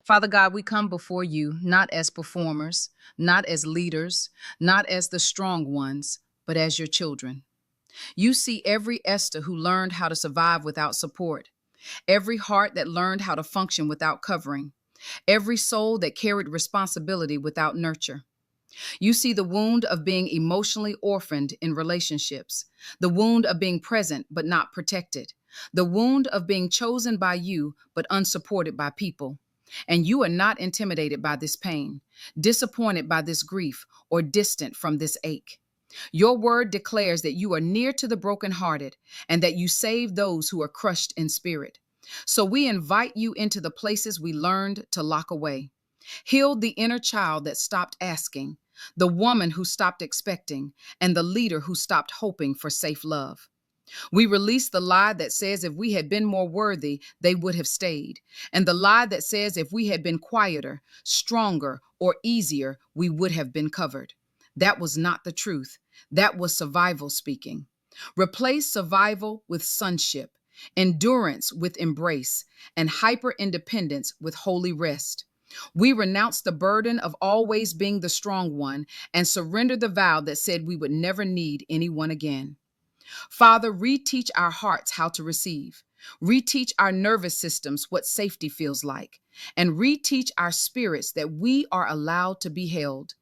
Father God, we come before you not as performers, not as leaders, not as the strong ones, but as your children. You see every Esther who learned how to survive without support, every heart that learned how to function without covering, every soul that carried responsibility without nurture. You see the wound of being emotionally orphaned in relationships, the wound of being present but not protected, the wound of being chosen by you but unsupported by people. And you are not intimidated by this pain, disappointed by this grief, or distant from this ache. Your word declares that you are near to the brokenhearted and that you save those who are crushed in spirit. So we invite you into the places we learned to lock away. Heal the inner child that stopped asking, the woman who stopped expecting, and the leader who stopped hoping for safe love. We release the lie that says if we had been more worthy, they would have stayed, and the lie that says if we had been quieter, stronger, or easier, we would have been covered. That was not the truth. That was survival speaking. Replace survival with sonship, endurance with embrace, and hyper independence with holy rest. We renounce the burden of always being the strong one and surrender the vow that said we would never need anyone again. Father, reteach our hearts how to receive. Reteach our nervous systems what safety feels like. And reteach our spirits that we are allowed to be held.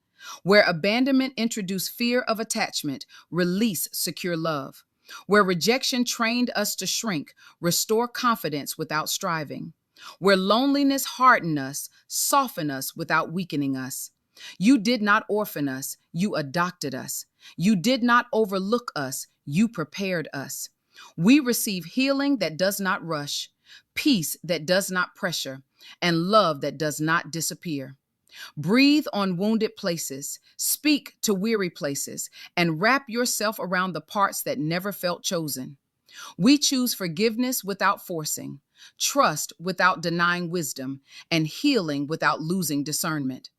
Where abandonment introduced fear of attachment, release secure love. Where rejection trained us to shrink, restore confidence without striving. Where loneliness hardened us, soften us without weakening us. You did not orphan us, you adopted us. You did not overlook us, you prepared us. We receive healing that does not rush, peace that does not pressure, and love that does not disappear. Breathe on wounded places, speak to weary places, and wrap yourself around the parts that never felt chosen. We choose forgiveness without forcing, trust without denying wisdom, and healing without losing discernment.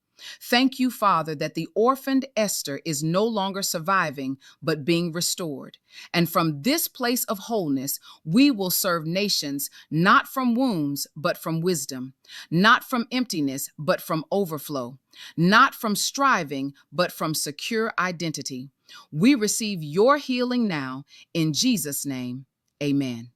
Thank you, Father, that the orphaned Esther is no longer surviving, but being restored. And from this place of wholeness, we will serve nations not from wounds, but from wisdom, not from emptiness, but from overflow, not from striving, but from secure identity. We receive your healing now. In Jesus' name, amen.